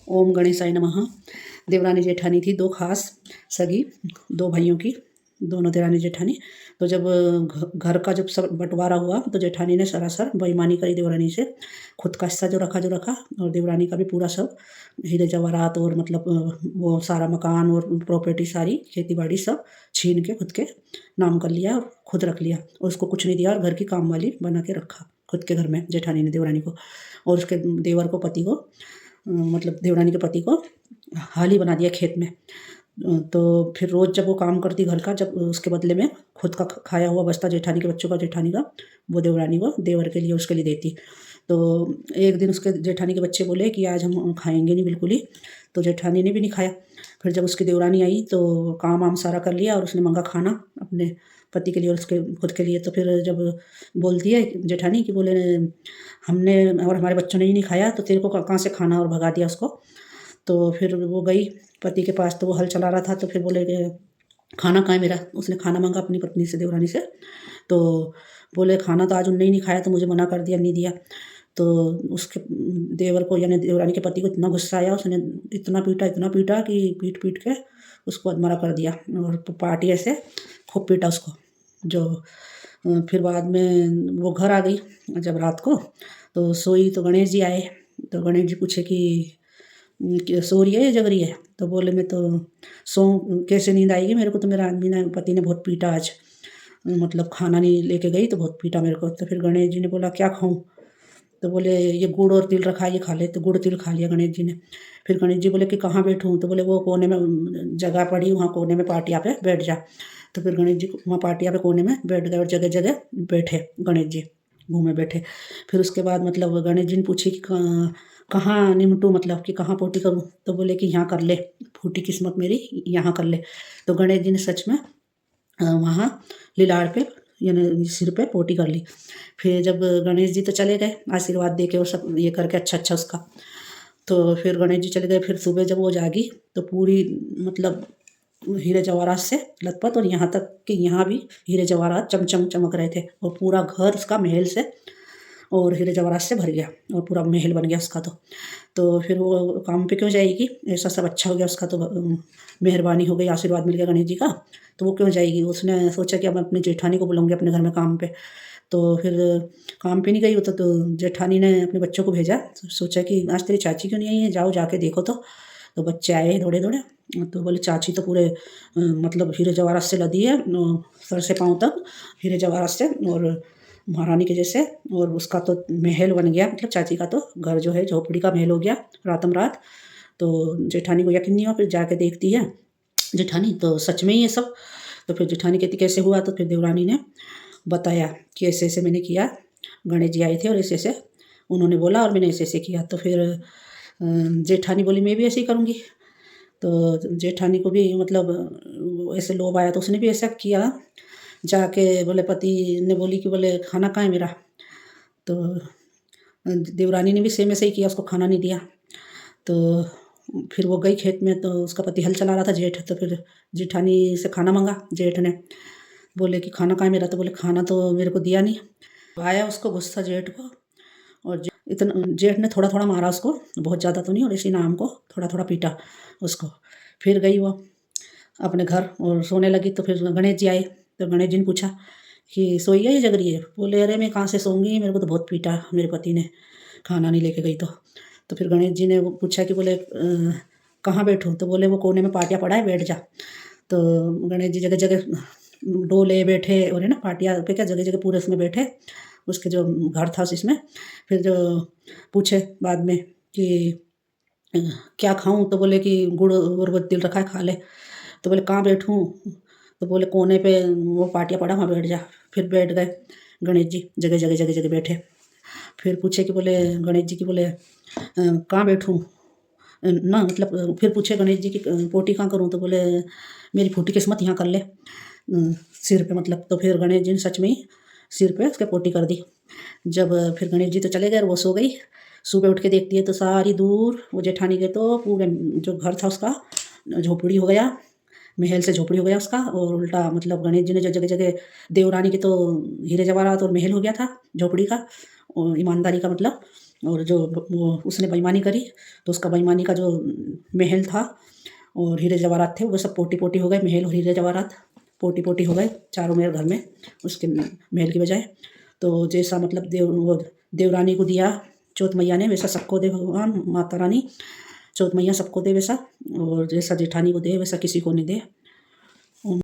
ओम गणेशाय नमः। देवरानी जेठानी थी दो खास सगी, दो भाइयों की, दोनों देवरानी जेठानी। तो जब घर का जब सब बंटवारा हुआ तो जेठानी ने सरासर बेईमानी करी देवरानी से। खुद का हिस्सा जो रखा और देवरानी का भी पूरा सब हीरे जवाहरात और मतलब वो सारा मकान और प्रॉपर्टी सारी खेती बाड़ी सब छीन के खुद के नाम कर लिया और खुद रख लिया और उसको कुछ नहीं दिया और घर की काम वाली बना के रखा खुद के घर में जेठानी ने देवरानी को। और उसके देवर को पति को मतलब देवरानी के पति को हाली बना दिया खेत में। तो फिर रोज़ जब वो काम करती घर का, जब उसके बदले में खुद का खाया हुआ बचता जेठानी के बच्चों का, जेठानी का, वो देवरानी वो देवर के लिए उसके लिए देती। तो एक दिन उसके जेठानी के बच्चे बोले कि आज हम खाएंगे नहीं बिल्कुल ही। तो जेठानी ने भी नहीं खाया। फिर जब उसकी देवरानी आई तो काम वाम सारा कर लिया और उसने मांगा खाना अपने पति के लिए और उसके खुद के लिए। तो फिर जब बोलती है जेठानी कि बोले हमने और हमारे बच्चों ने ही नहीं खाया तो तेरे को कहाँ से खाना, और भगा दिया उसको। तो फिर वो गई पति के पास, तो वो हल चला रहा था। तो फिर बोले कि खाना कहाँ है मेरा। उसने खाना मांगा अपनी पत्नी से, देवरानी से। तो बोले खाना तो आज उनने ही नहीं खाया तो मुझे मना कर दिया, नहीं दिया। तो उसके देवर को यानी देवरानी के पति को इतना गुस्सा आया, उसने इतना पीटा कि पीट पीट के उसको अधमरा कर दिया और पार्टी से खूब पीटा उसको। जो फिर बाद में वो घर आ गई जब रात को, तो सोई तो गणेश जी आए। तो गणेश जी पूछे कि सो रही है या जग रही है। तो बोले मैं तो सो, कैसे नींद आएगी मेरे को, तो मेरा आदमी ने पति ने बहुत पीटा आज, मतलब खाना नहीं लेके गई तो बहुत पीटा मेरे को। तो फिर गणेश जी ने बोला क्या खाऊं। तो बोले ये गुड़ और तिल रखा है, ये खा ले। तो गुड़ तिल खा लिया गणेश जी ने। फिर गणेश जी बोले कि कहाँ बैठूं। तो बोले वो कोने में जगह पड़ी, वहाँ कोने में पाटिया पे बैठ जा। तो फिर गणेश जी वहाँ पाटिया पे कोने में बैठ गए और जगह जगह बैठे गणेश जी, घूमे बैठे। फिर उसके बाद मतलब गणेश जी ने पूछी कि कहाँ निमटू, मतलब कि कहाँ पोटी करूँ। तो बोले कि यहाँ कर ले, फूटी किस्मत मेरी, यहाँ कर ले। तो गणेश जी ने सच में वहाँ लीलाड़ पे यानी सिर पे पोटी कर ली। फिर जब गणेश जी तो चले गए आशीर्वाद दे के और सब ये करके अच्छा उसका। तो फिर गणेश जी चले गए। फिर सुबह जब वो जागी तो पूरी मतलब हीरे जवाहरात से लथपथ, और यहाँ तक कि यहाँ भी हीरे जवाहरात चमचम चमक रहे थे और पूरा घर उसका महल से और हीरे जवाहरात से भर गया और पूरा महल बन गया उसका। तो फिर वो काम पे क्यों जाएगी, ऐसा सब अच्छा हो गया उसका, तो मेहरबानी हो गई, आशीर्वाद मिल गया गणेश जी का। तो वो क्यों जाएगी। उसने सोचा कि अब मैं अपनी जेठानी को बुलाऊंगी अपने घर में काम पे। तो फिर काम पे नहीं गई वो तो जेठानी ने अपने बच्चों को भेजा। सोचा कि आज तेरी चाची क्यों नहीं आई है, जाओ जाके देखो। तो बच्चे आए दौड़े दौड़े। तो बोले चाची तो पूरे मतलब हीरे जवाहरात से लदी है, सर से पाँव तक हीरे जवाहरात से, और महारानी के जैसे। और उसका तो महल बन गया, मतलब चाची का तो घर जो है झोपड़ी का महल हो गया रातम रात। तो जेठानी को यकीन नहीं हुआ। फिर जाके देखती है जेठानी तो सच में ही है सब। तो फिर जेठानी कहती कैसे हुआ। तो फिर देवरानी ने बताया कि ऐसे ऐसे मैंने किया, गणेश जी आए थे और ऐसे ऐसे उन्होंने बोला और मैंने ऐसे ऐसे किया। तो फिर जेठानी बोली मैं भी ऐसे ही करूँगी। तो जेठानी को भी मतलब ऐसे लोभ आया तो उसने भी ऐसा किया। जाके बोले पति ने बोली कि बोले खाना कहाँ है मेरा। तो देवरानी ने भी सेम ऐसे ही किया, उसको खाना नहीं दिया। तो फिर वो गई खेत में, तो उसका पति हल चला रहा था जेठ। तो फिर जेठानी से खाना मांगा जेठ ने। बोले कि खाना कहाँ है मेरा। तो बोले खाना तो मेरे को दिया नहीं। आया उसको गुस्सा जेठ को, और इतना जेठ ने थोड़ा थोड़ा मारा उसको, बहुत ज़्यादा तो नहीं, और इसी नाम को थोड़ा थोड़ा पीटा उसको। फिर गई वो अपने घर और सोने लगी। तो फिर गणेश जी आए। तो गणेश जी ने पूछा कि सोई है या जग रही है। बोले अरे मैं कहाँ से सोऊंगी, मेरे को तो बहुत पीटा मेरे पति ने, खाना नहीं लेके गई तो। तो फिर गणेश जी ने पूछा कि बोले कहाँ बैठूँ। तो बोले वो कोने में पाटिया पड़ा है, बैठ जा। तो गणेश जी जगह जगह डोले बैठे और है ना पाटिया पे क्या जगह जगह पूरे उसमें बैठे, उसके जो घर था उसमें। फिर जो पूछे बाद में कि क्या खाऊं। तो बोले कि गुड़ और वो तिल रखा है, खा ले। तो बोले कहाँ बैठूं। तो बोले कोने पे वो पाटिया पड़ा, वहाँ बैठ जा। फिर बैठ गए गणेश जी, जगह जगह बैठे। फिर पूछे कि बोले गणेश जी की बोले कहाँ बैठूं ना, मतलब फिर पूछे गणेश जी की पोटी कहाँ करूँ। तो बोले मेरी फूटी किस्मत यहाँ कर ले, सिर पे मतलब। तो फिर गणेश जी ने सच में ही सिर पे उसके पोटी कर दी। जब फिर गणेश जी तो चले गए और वो सो गई। सुबह उठ के देखती है तो सारी दूर वो जेठानी के तो पूरे जो घर था उसका झोपड़ी हो गया, महल से झोपड़ी हो गया उसका। और उल्टा मतलब गणेश जी ने जो जगह जगह देवरानी के तो हीरे जवाहरात और महल हो गया था झोपड़ी का और ईमानदारी का मतलब। और जो वो उसने बेईमानी करी तो उसका बेईमानी का जो महल था और हीरे जवाहरात थे वो सब पोटी पोटी हो गए। महल और हीरे जवाहरात पोटी पोटी हो गए चारों मेरे घर में उसके महल की बजाय। तो जैसा मतलब देवरानी को दिया चौथ मैया ने वैसा सबको दे भगवान माता रानी चौथ मैया सबको दे वैसा, और जैसा जेठानी को दे वैसा किसी को नहीं दे।